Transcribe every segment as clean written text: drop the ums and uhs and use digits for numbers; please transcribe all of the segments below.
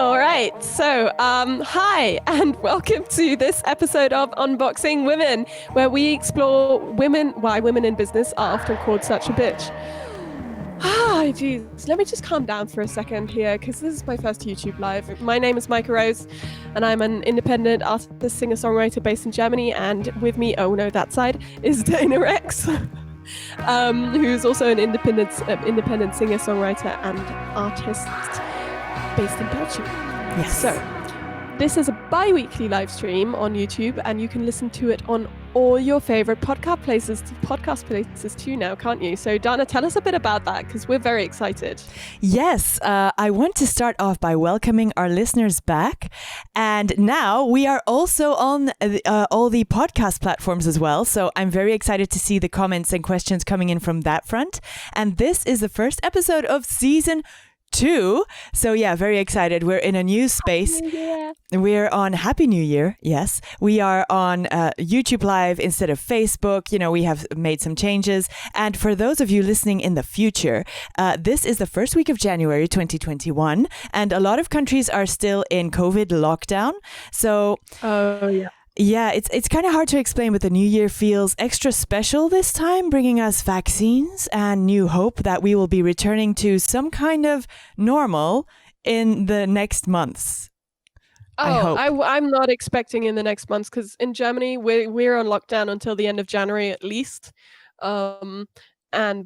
All right. So, hi, and welcome to this episode of Unboxing Women, where we explore why women in business are often called such a bitch. Geez. Let me just calm down for a second here, because this is my first YouTube live. My name is Maika Rose, and I'm an independent artist, singer-songwriter based in Germany. And with me, that side, is Dana Rexx, who's also an independent singer-songwriter and artist based in Belgium. Yes. So, this is a bi-weekly live stream on YouTube, and you can listen to it on all your favorite podcast places too now, can't you? So, Dana, tell us a bit about that, because we're very excited. Yes, I want to start off by welcoming our listeners back. And now we are also on all the podcast platforms as well. So I'm very excited to see the comments and questions coming in from that front. And this is the first episode of season 2. So yeah, very excited. We're in a new space. We're on Happy New Year. Yes, we are on YouTube Live instead of Facebook. You know, we have made some changes. And for those of you listening in the future, this is the first week of January 2021. And a lot of countries are still in COVID lockdown. So yeah, it's kind of hard to explain, but the new year feels extra special this time, bringing us vaccines and new hope that we will be returning to some kind of normal in the next months. I'm not expecting in the next months, because in Germany we're on lockdown until the end of January at least, and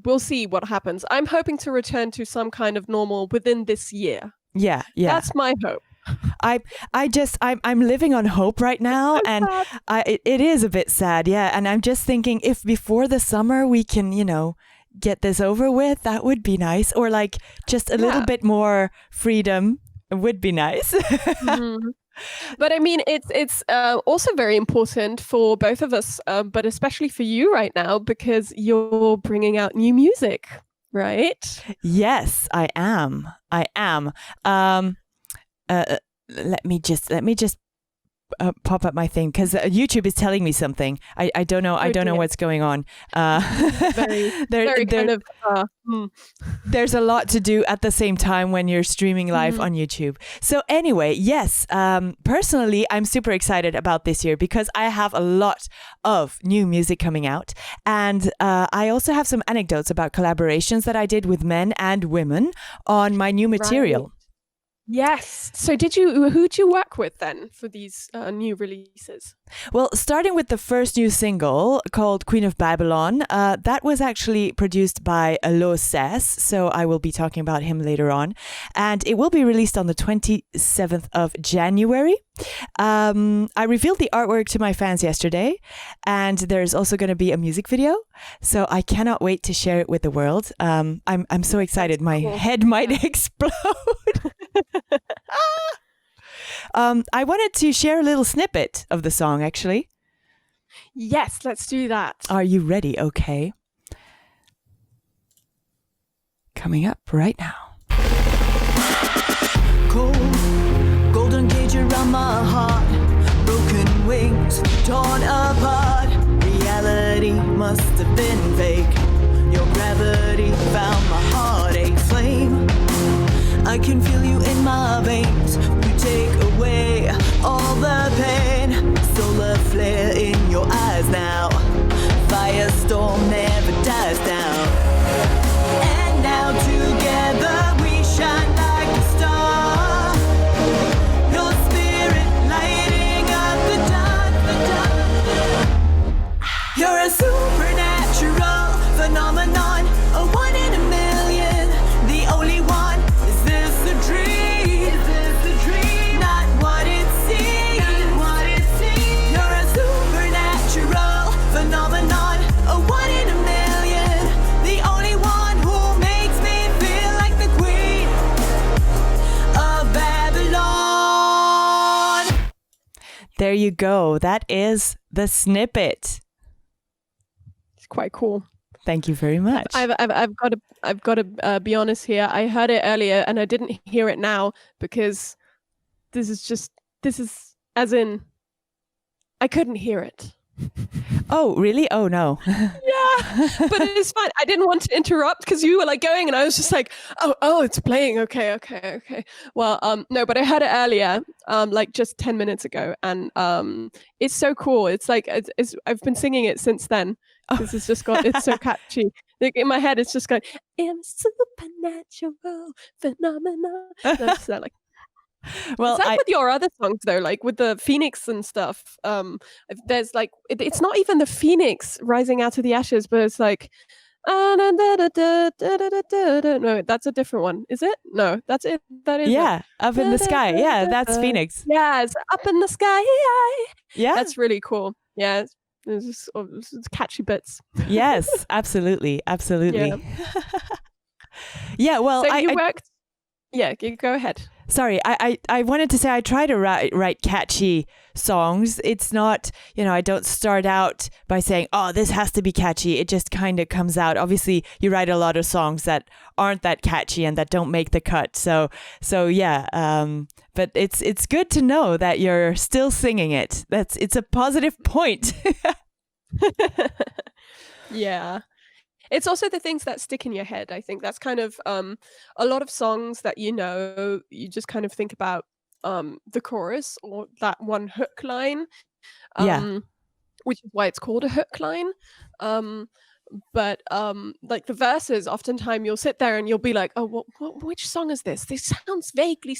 we'll see what happens. I'm hoping to return to some kind of normal within this year. Yeah. That's my hope. I'm living on hope right now, and it is a bit sad, yeah. And I'm just thinking, if before the summer we can, get this over with, that would be nice. Or like just a little bit more freedom would be nice. Mm-hmm. But I mean, it's also very important for both of us, but especially for you right now, because you're bringing out new music, right? Yes, I am. Let me just pop up my thing, because YouTube is telling me something. I don't know. I don't know what's going on. There's a lot to do at the same time when you're streaming live on YouTube. So anyway, yes. Personally, I'm super excited about this year because I have a lot of new music coming out, and I also have some anecdotes about collaborations that I did with men and women on my new material. Right. Yes. So who'd you work with then for these new releases? Well, starting with the first new single called Queen of Babylon, that was actually produced by Rexx, so I will be talking about him later on. And it will be released on the 27th of January. I revealed the artwork to my fans yesterday, and there's also going to be a music video. So I cannot wait to share it with the world. I'm so excited. My head might explode. I wanted to share a little snippet of the song, actually. Yes, let's do that. Are you ready? Okay. Coming up right now. Cold, golden cage around my heart, broken wings torn apart. Reality must have been fake. Your gravity found my heart a flame. I can feel you in my veins. You take away all the pain. Solar flare in your eyes now. Firestorm never dies down. And now together we shine like a star. Your spirit lighting up the dark. You're a supernatural phenomenon, a one in a million, the only one. There you go. That is the snippet. It's quite cool. Thank you very much. I've got to be honest here. I heard it earlier and I didn't hear it now because this is as in I couldn't hear it. Oh, really? Oh, no. Yeah, but it's fine. I didn't want to interrupt because you were like going, and I was just like, oh, it's playing. Okay. Well, no, but I heard it earlier, like just 10 minutes ago, and it's so cool. It's like I've been singing it since then because it's so catchy. Like in my head, it's just going, "In a supernatural phenomenon." That's like. Well, It's like with your other songs though, like with the phoenix and stuff. There's like it's not even the phoenix rising out of the ashes, but it's like no, that's a different one. Is it? No, that's it. That is it. yeah, Up in the Sky. Yeah, that's Phoenix. Yeah, it's up in the sky. Yeah. That's really cool. Yeah, it's catchy bits. Yes, absolutely. Absolutely. Yeah. Yeah, well, So you worked. Yeah, go ahead. Sorry, I wanted to say I try to write catchy songs. It's not, I don't start out by saying, oh, this has to be catchy. It just kind of comes out. Obviously, you write a lot of songs that aren't that catchy and that don't make the cut. So yeah. But it's good to know that you're still singing it. It's a positive point. Yeah. It's also the things that stick in your head. I think that's kind of a lot of songs that you just kind of think about the chorus or that one hook line, Yeah. which is why it's called a hook line. But like the verses, oftentimes you'll sit there and you'll be like, oh, which song is this? This sounds vaguely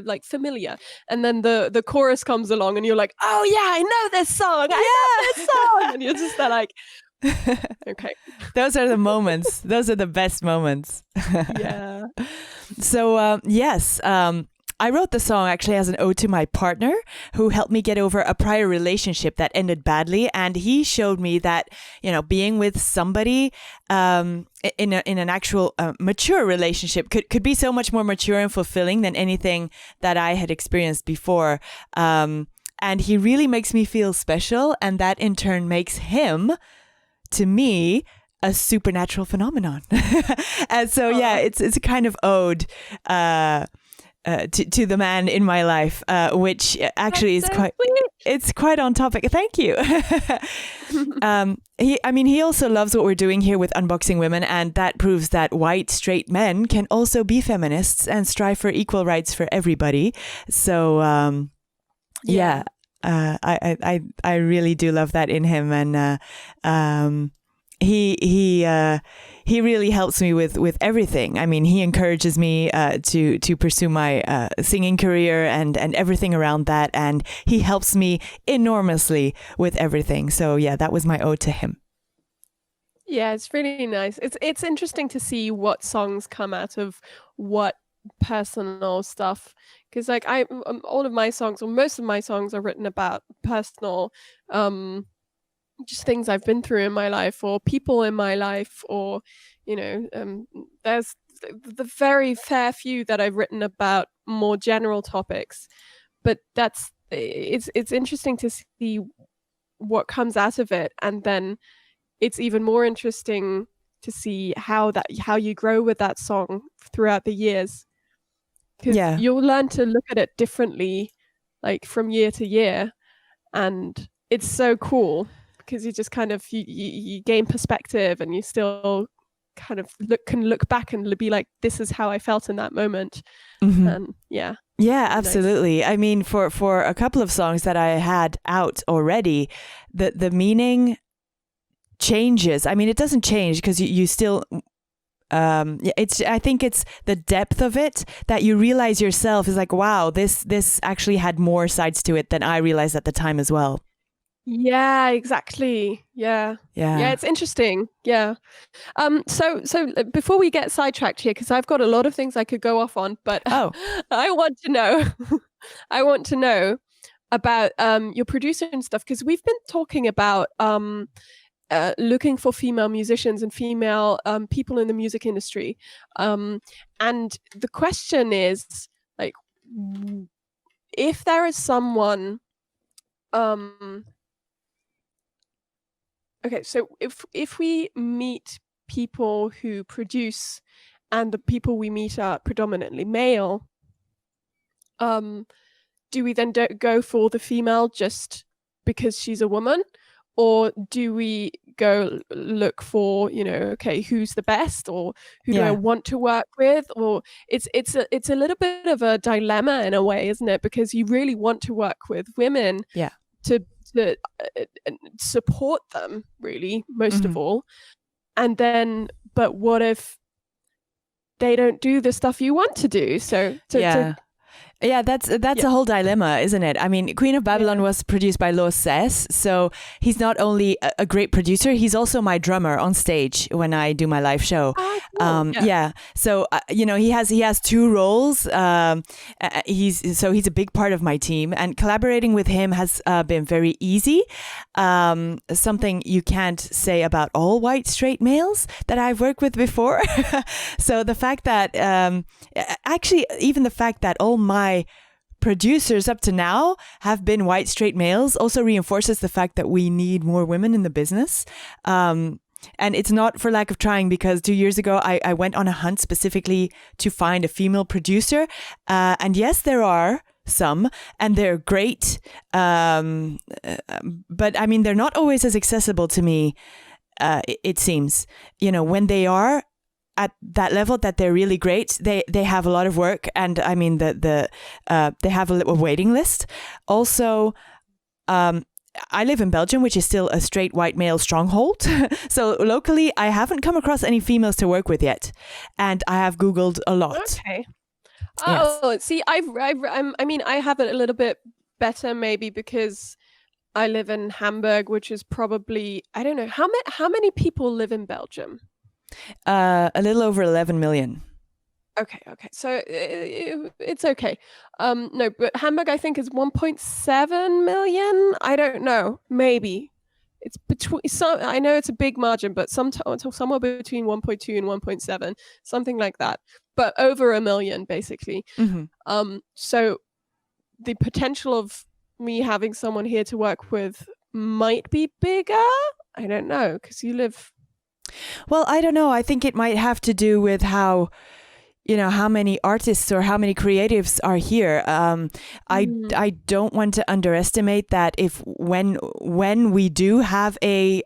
like familiar. And then the chorus comes along and you're like, oh yeah, I know this song. I love this song. And you're just there like, okay. Those are the moments. Those are the best moments. Yeah. So, yes, I wrote the song actually as an ode to my partner who helped me get over a prior relationship that ended badly. And he showed me that, being with somebody in an actual mature relationship could be so much more mature and fulfilling than anything that I had experienced before. And he really makes me feel special. And that in turn makes him, to me, a supernatural phenomenon. And so, yeah, it's a kind of ode to the man in my life, which actually is quite on topic. Thank you. He also loves what we're doing here with Unboxing Women, and that proves that white straight men can also be feminists and strive for equal rights for everybody. So, yeah. I really do love that in him, and he really helps me with everything. I mean, he encourages me to pursue my singing career and everything around that, and he helps me enormously with everything. So yeah, that was my ode to him. Yeah, it's really nice. It's interesting to see what songs come out of what personal stuff, because like all of my songs, or most of my songs, are written about personal just things I've been through in my life or people in my life, or there's the very fair few that I've written about more general topics, but it's interesting to see what comes out of it, and then it's even more interesting to see how you grow with that song throughout the years. Because you'll learn to look at it differently, like from year to year, and it's so cool because you just kind of you gain perspective, and you still kind of can look back and be like, this is how I felt in that moment. Mm-hmm. And yeah, absolutely. Nice. I mean, for a couple of songs that I had out already, the meaning changes. I mean, it doesn't change because you still. I think it's the depth of it that you realize yourself is like, wow, this actually had more sides to it than I realized at the time as well. Yeah, exactly. Yeah, it's interesting. Yeah. So before we get sidetracked here, because I've got a lot of things I could go off on, but I want to know about your producer and stuff, because we've been talking about looking for female musicians and female people in the music industry. And the question is, like, if there is someone, okay, so if we meet people who produce, and the people we meet are predominantly male, do we then go for the female just because she's a woman? or do we go look for, okay, who's the best, or who do I Yeah. want to work with? Or it's a little bit of a dilemma in a way, isn't it? Because you really want to work with women Yeah. to support them, really, most of Mhm. all. And then, but what if they don't do the stuff you want to do? So Yeah. Yeah, that's Yeah. a whole dilemma, isn't it? I mean, Queen of Babylon Yeah. was produced by Lo Cess, so he's not only a great producer, he's also my drummer on stage when I do my live show. Cool. Yeah. So he has two roles. He's a big part of my team, and collaborating with him has been very easy. Something you can't say about all white straight males that I've worked with before. So the fact that actually even the fact that all my producers up to now have been white straight males also reinforces the fact that we need more women in the business. And it's not for lack of trying, because 2 years ago, I went on a hunt specifically to find a female producer. And yes, there are some, and they're great. But I mean, they're not always as accessible to me, it seems. When they are at that level that they're really great, they have a lot of work, and I mean they have a waiting list. Also, I live in Belgium, which is still a straight white male stronghold. So locally, I haven't come across any females to work with yet, and I have Googled a lot. Okay. Yes. Oh, see, I mean, I have it a little bit better maybe because I live in Hamburg, which is probably, I don't know, how many people live in Belgium? A little over 11 million. Okay. So it's okay. No, but Hamburg I think is 1.7 million. I don't know. Maybe it's between. So I know it's a big margin, but somewhere between 1.2 and 1.7, something like that. But over a million, basically. Mm-hmm. So the potential of me having someone here to work with might be bigger. I don't know, because you live. Well, I don't know. I think it might have to do with how many artists or how many creatives are here. I don't want to underestimate that when we do have a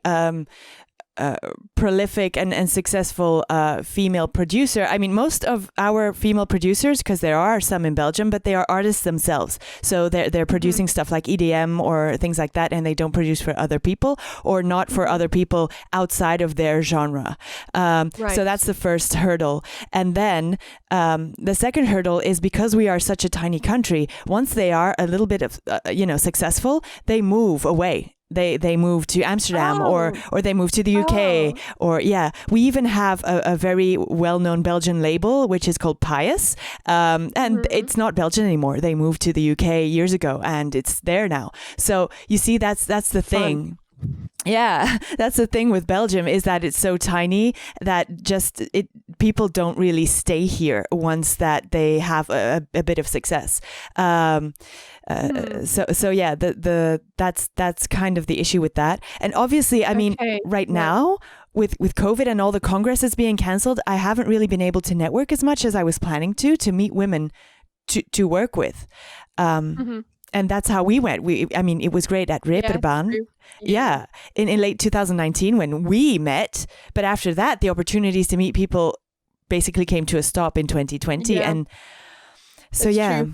prolific and successful female producer. I mean, most of our female producers, because there are some in Belgium, but they are artists themselves. So they're producing stuff like EDM or things like that, and they don't produce for other people or not for other people outside of their genre. Right. So that's the first hurdle. And then the second hurdle is because we are such a tiny country, once they are a little bit of, successful, they move away. They move to Amsterdam or they move to the UK or we even have a very well-known Belgian label which is called Pius, and it's not Belgian anymore. They moved to the UK years ago and it's there now. So you see, that's the thing. Yeah, that's the thing with Belgium, is that it's so tiny that people don't really stay here once that they have a bit of success. So yeah, that's kind of the issue with that. And obviously, I mean, right now with COVID and all the congresses being cancelled, I haven't really been able to network as much as I was planning to meet women to work with. And that's how we went. It was great at Reeperbahn. Yeah. In late 2019 when we met. But after that, the opportunities to meet people basically came to a stop in 2020. Yeah. And so, It's yeah. true.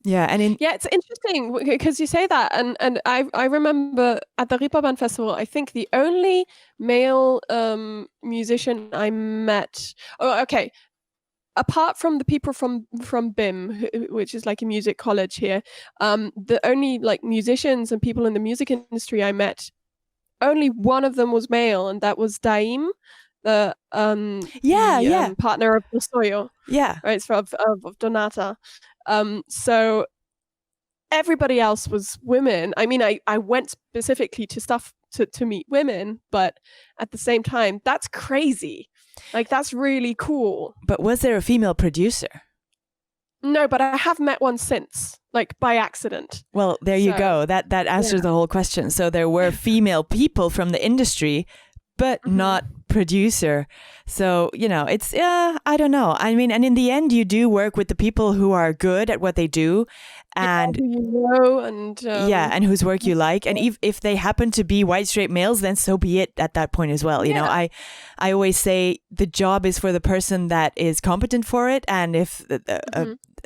Yeah. And it's interesting because you say that. And I remember at the Reeperbahn Festival, I think the only male musician I met. Oh, okay. Apart from the people from BIM, which is like a music college here, the only like musicians and people in the music industry I met, only one of them was male, and that was Daim, the partner of Soyo. Yeah. Right, so of Donata. So everybody else was women. I mean, I went specifically to stuff to meet women, but at the same time, that's crazy. Like, that's really cool. But was there a female producer? No, but I have met one since, like by accident. Well, there you go. That answers the whole question. So there were female people from the industry, but not producer. So, it's, I don't know. I mean, and in the end, you do work with the people who are good at what they do and who you know, and and whose work you like. And if they happen to be white straight males, then so be it at that point as well. You know, I always say the job is for the person that is competent for it. And if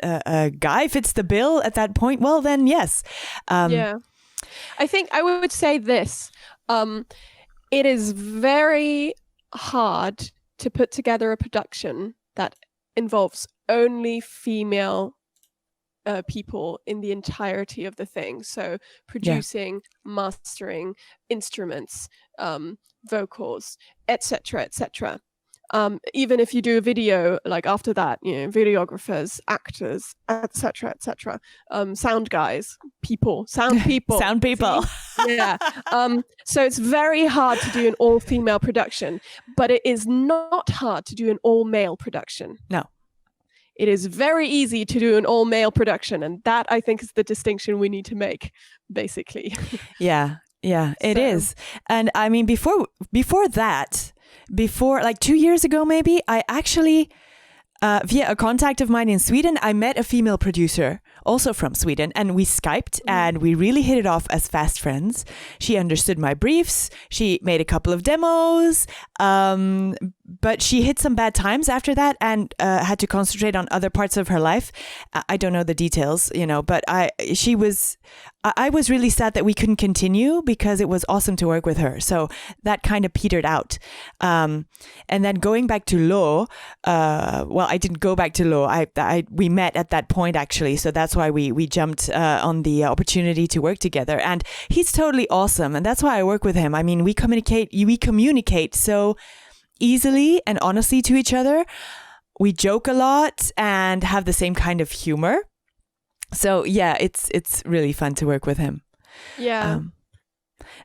a guy fits the bill at that point, well, then yes. I think I would say this. It is very hard to put together a production that involves only female people in the entirety of the thing. So producing, mastering, instruments, vocals, etc., etc. Even if you do a video, like after that, videographers, actors, etc., etc., sound guys, sound people. Yeah. So it's very hard to do an all-female production, but it is not hard to do an all-male production. No. It is very easy to do an all-male production, and that, I think, is the distinction we need to make, basically. Yeah, it is. And I mean, before that, like 2 years ago, maybe, I actually, via a contact of mine in Sweden, I met a female producer, also from Sweden, and we Skyped and we really hit it off as fast friends. She understood my briefs. She made a couple of demos, but she hit some bad times after that and had to concentrate on other parts of her life. I don't know the details, but I was really sad that we couldn't continue because it was awesome to work with her. So that kind of petered out. And then going back to Lo, I didn't go back to Lo. We met at that point, actually. So that's why we jumped on the opportunity to work together. And he's totally awesome. And that's why I work with him. I mean, we communicate so easily and honestly to each other. We joke a lot and have the same kind of humor. So yeah, it's really fun to work with him. Yeah.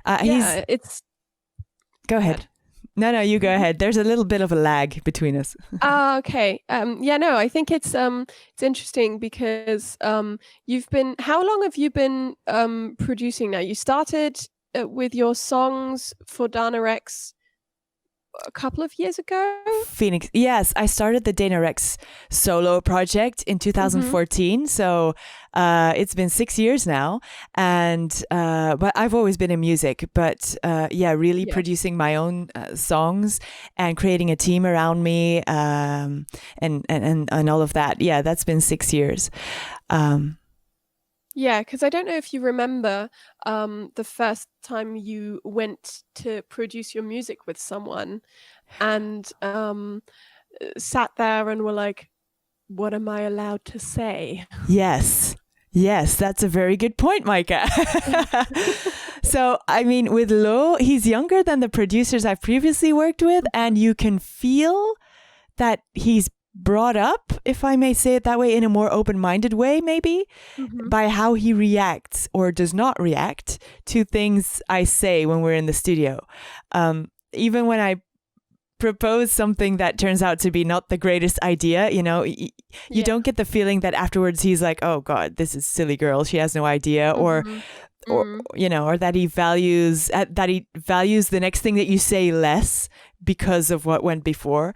It's. Go ahead. No, you go ahead. There's a little bit of a lag between us. Okay. I think it's interesting because how long have you been producing now? You started with your songs for Dana Rexx a couple of years ago? Phoenix. Yes, I started the Dana Rexx solo project in 2014. So it's been 6 years now. And but I've always been in music. But really producing my own songs and creating a team around me and all of that. Yeah, that's been 6 years. Yeah, because I don't know if you remember the first time you went to produce your music with someone and sat there and were like, what am I allowed to say? Yes, that's a very good point, Maika. So, I mean, with Lo, he's younger than the producers I've previously worked with, and you can feel that he's brought up, if I may say it that way, in a more open-minded way, maybe, by how he reacts or does not react to things I say when we're in the studio. Even when I propose something that turns out to be not the greatest idea, you don't get the feeling that afterwards he's like, oh God, this is silly girl, she has no idea, or that he values the next thing that you say less because of what went before.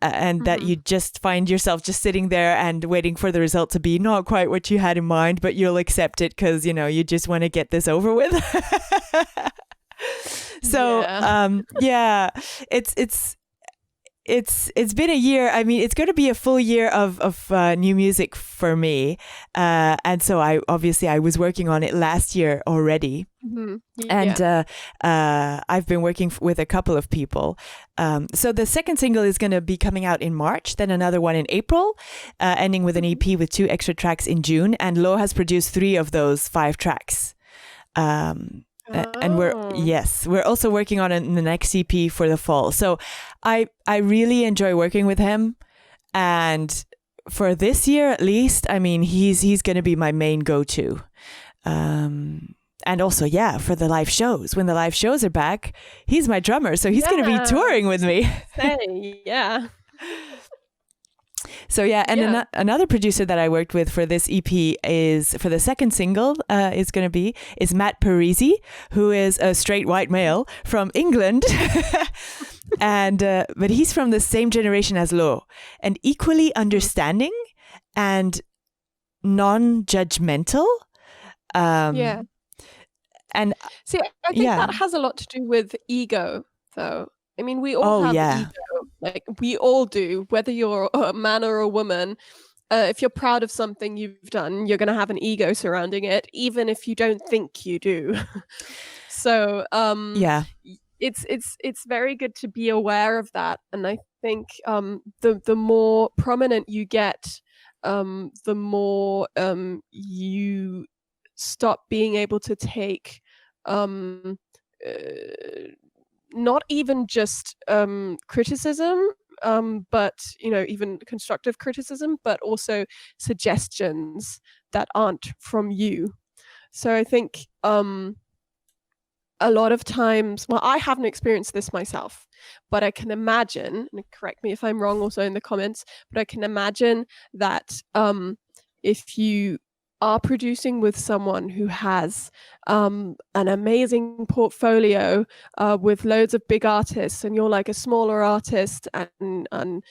And that you just find yourself just sitting there and waiting for the result to be not quite what you had in mind, but you'll accept it because, you just want to get this over with. So, it's been a year. I mean, it's going to be a full year of new music for me. And so I was working on it last year already. And I've been working with a couple of people. So the second single is going to be coming out in March, then another one in April, ending with an EP with 2 extra tracks in June. And Lo has produced 3 of those 5 tracks. And we're also working on the next EP for the fall. So I really enjoy working with him. And for this year, at least, I mean, he's going to be my main go-to. And also, for the live shows. When the live shows are back, he's my drummer. So he's going to be touring with me. Yeah. So another producer that I worked with for this EP is for the second single is Matt Parisi, who is a straight white male from England. And but he's from the same generation as Lo, and equally understanding and non-judgmental. Yeah. And See, I think that has a lot to do with ego, though. I mean, we all have ego. Like, we all do, whether you're a man or a woman. If you're proud of something you've done, you're going to have an ego surrounding it, even if you don't think you do. So, it's very good to be aware of that. And I think the more prominent you get, the more you stop being able to take not even just criticism, but even constructive criticism, but also suggestions that aren't from you. So I think a lot of times, well, I haven't experienced this myself, but I can imagine, and correct me if I'm wrong also in the comments, but I can imagine that if you are producing with someone who has an amazing portfolio with loads of big artists, and you're like a smaller artist, and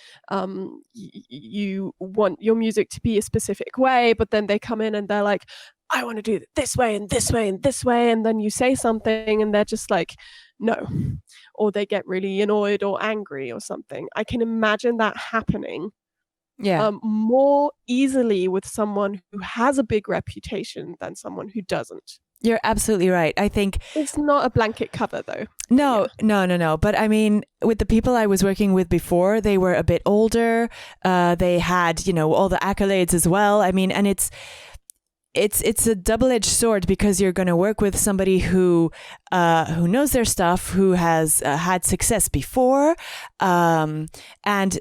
you want your music to be a specific way, but then they come in and they're like, I want to do it this way and this way and this way, and then you say something and they're just like, no, or they get really annoyed or angry or something. I can imagine that happening more easily with someone who has a big reputation than someone who doesn't. You're absolutely right. I think it's not a blanket cover, though. No. But I mean, with the people I was working with before, they were a bit older. They had, all the accolades as well. I mean, and it's a double-edged sword, because you're going to work with somebody who knows their stuff, who has had success before, and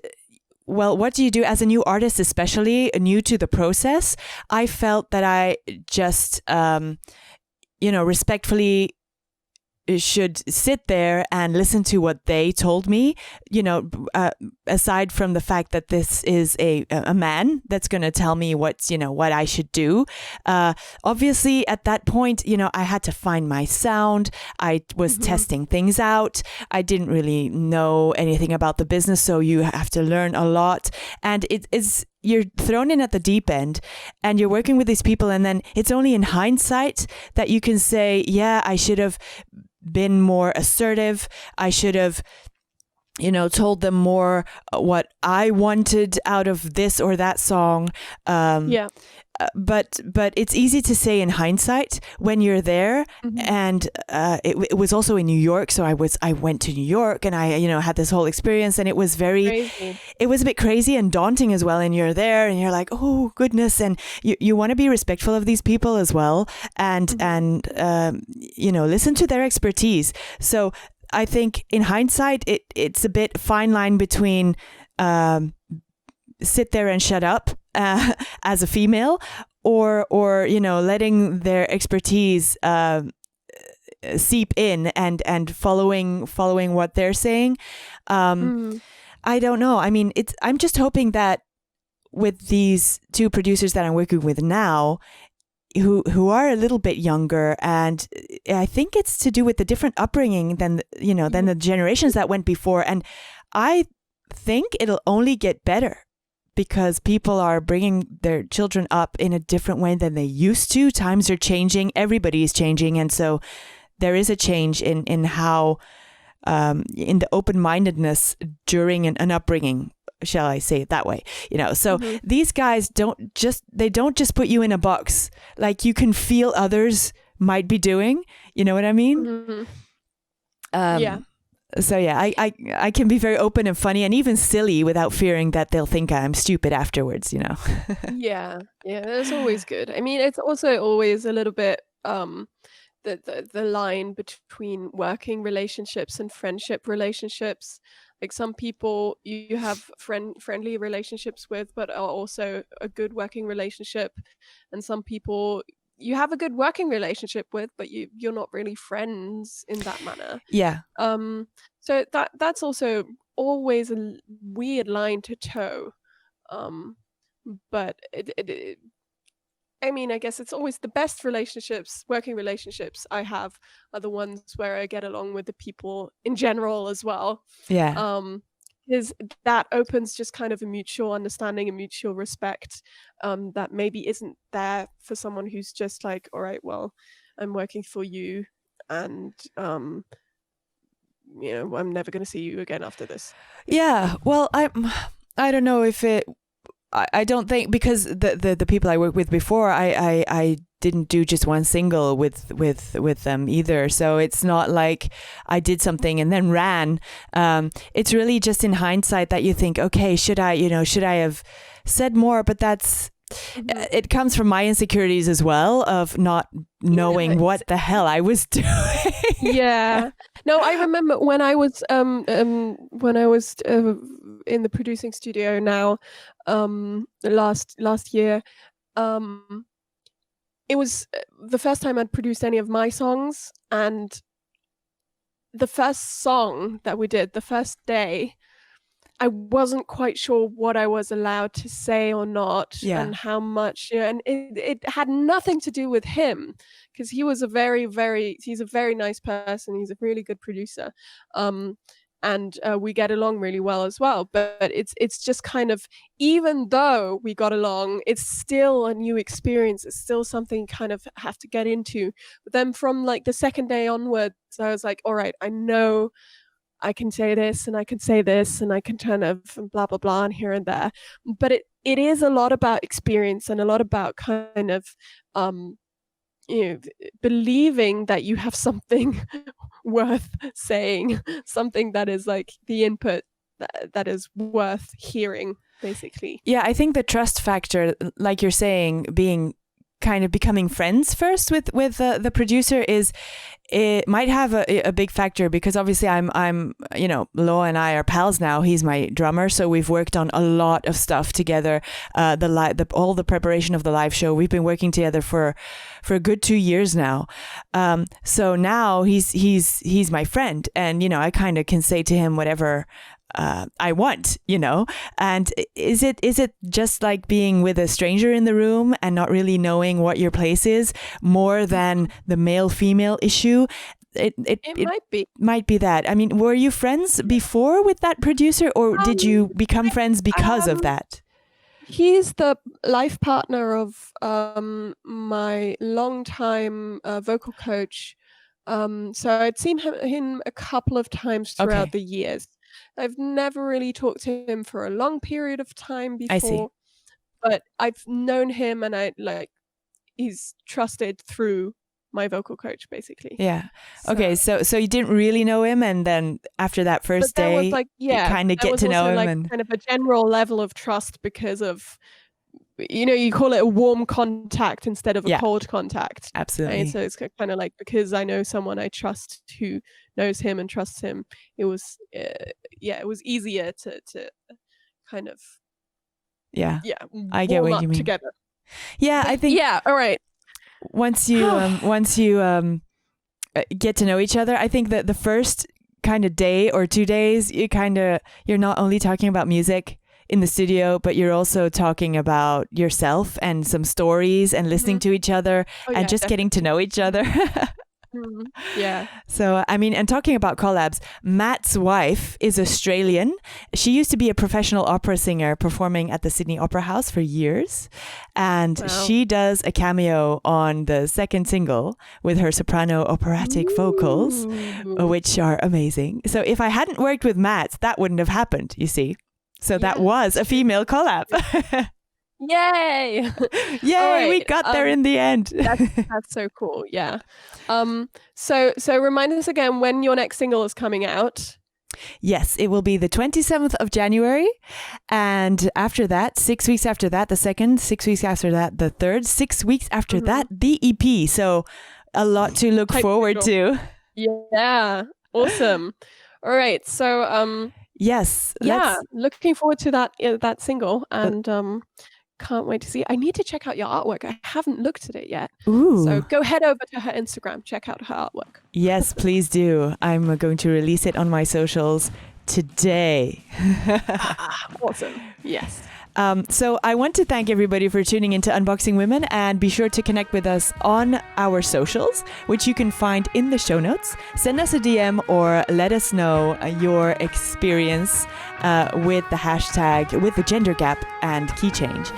well, what do you do as a new artist, especially new to the process? I felt that I just, respectfully should sit there and listen to what they told me, aside from the fact that this is a man that's going to tell me what I should do. Obviously at that point, I had to find my sound. I was testing things out. I didn't really know anything about the business, so you have to learn a lot. And you're thrown in at the deep end, and you're working with these people, and then it's only in hindsight that you can say, yeah, I should have been more assertive. I should have, told them more what I wanted out of this or that song. But it's easy to say in hindsight when you're there. And it was also in New York, so I went to New York, and I had this whole experience, and it was it was a bit crazy and daunting as well. And you're there, and you're like, oh goodness, and you want to be respectful of these people as well, and listen to their expertise. So I think in hindsight, it's a bit fine line between sit there and shut up as a female, or letting their expertise seep in and following what they're saying. I don't know. I mean, I'm just hoping that with these two producers that I'm working with now, who are a little bit younger, and I think it's to do with the different upbringing than the generations that went before, and I think it'll only get better, because people are bringing their children up in a different way than they used to. Times are changing, everybody is changing, and so there is a change in how in the open-mindedness during an upbringing, shall I say it that way? So these guys don't just put you in a box like you can feel others might be doing. You know what I mean? So yeah, I can be very open and funny and even silly without fearing that they'll think I'm stupid afterwards. Yeah, that's always good. I mean, it's also always a little bit the line between working relationships and friendship relationships. Like, some people you have friendly relationships with, but are also a good working relationship, and some people you have a good working relationship with, but you're not really friends in that manner. Yeah. So that's also always a weird line to toe. But I mean, I guess it's always the best relationships, working relationships I have are the ones where I get along with the people in general as well. Yeah. Is that opens just kind of a mutual understanding and mutual respect that maybe isn't there for someone who's just like, all right, well, I'm working for you, and I'm never going to see you again after this. Yeah. Well, I don't know if it. I don't think, because the people I worked with before, I didn't do just one single with them either. So it's not like I did something and then ran. It's really just in hindsight that you think, okay, should I have said more? But that's, it comes from my insecurities as well of not knowing what the hell I was doing. Yeah. No, I remember when I was in the producing studio now last year, it was the first time I'd produced any of my songs, and the first song that we did, the first day, I wasn't quite sure what I was allowed to say or not, and how much, and it had nothing to do with him, because he was he's a very nice person. He's a really good producer. And we get along really well as well. But it's just kind of, even though we got along, it's still a new experience. It's still something you kind of have to get into. But then from like the second day onwards, I was like, all right, I know I can say this and I can say this and I can kind of blah, blah, blah, and here and there. But it is a lot about experience and a lot about kind of, believing that you have something worth saying, something that is like the input that is worth hearing, basically. Yeah, I think the trust factor, like you're saying, being kind of becoming friends first with the producer, it might have a big factor, because obviously I'm Lo and I are pals now. He's my drummer, so we've worked on a lot of stuff together. All the preparation of the live show, we've been working together for a good 2 years now. So now he's my friend, and I kind of can say to him whatever I want, and is it just like being with a stranger in the room and not really knowing what your place is, more than the male-female issue? It might be that. I mean, were you friends before with that producer, or did you become friends because of that? He's the life partner of my longtime vocal coach. So I'd seen him a couple of times throughout the years. I've never really talked to him for a long period of time before. I see. But I've known him, and he's trusted through my vocal coach, basically. Yeah. Okay. So you didn't really know him, and then after that first day, you kind of get to know him, and kind of a general level of trust because of, you call it a warm contact instead of a cold contact. Absolutely. Right? So it's kind of like, because I know someone I trust who knows him and trusts him, it was easier to kind of I get what you mean. Together. Yeah, I think all right. Once you get to know each other, I think that the first kind of day or 2 days, you're not only talking about music in the studio, but you're also talking about yourself and some stories and listening to each other and just getting to know each other. Yeah. So, I mean, and talking about collabs, Matt's wife is Australian. She used to be a professional opera singer performing at the Sydney Opera House for years. And she does a cameo on the second single with her soprano operatic vocals, which are amazing. So if I hadn't worked with Matt, that wouldn't have happened, you see. So that was a female collab. Yay! Yay! Right. We got there in the end. That's so cool. Yeah. So remind us again when your next single is coming out. Yes, it will be the 27th of January. And after that, 6 weeks after that, the second, 6 weeks after that, the third, 6 weeks after that, the EP. So a lot to look forward to. Yeah. Awesome. All right. So yes. Looking forward to that single, and can't wait to see. I need to check out your artwork. I haven't looked at it yet. Ooh. So go head over to her Instagram, check out her artwork. Yes, please do. I'm going to release it on my socials today. Awesome. Yes. So I want to thank everybody for tuning into Unboxing Women, and be sure to connect with us on our socials, which you can find in the show notes. Send us a DM or let us know your experience with the hashtag, with the gender gap and key change,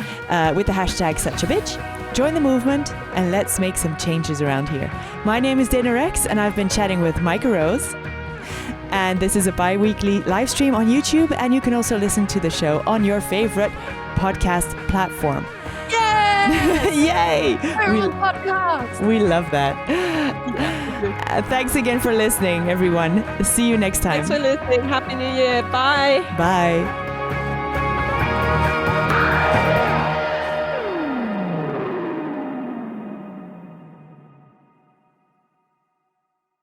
with the hashtag such a bitch. Join the movement and let's make some changes around here. My name is Dana Rexx, and I've been chatting with Maika Rose. And this is a bi-weekly live stream on YouTube, and you can also listen to the show on your favorite podcast platform. Yay! Yay! Podcast. We love that. Thanks again for listening, everyone. See you next time. Thanks for listening. Happy New Year. Bye. Bye.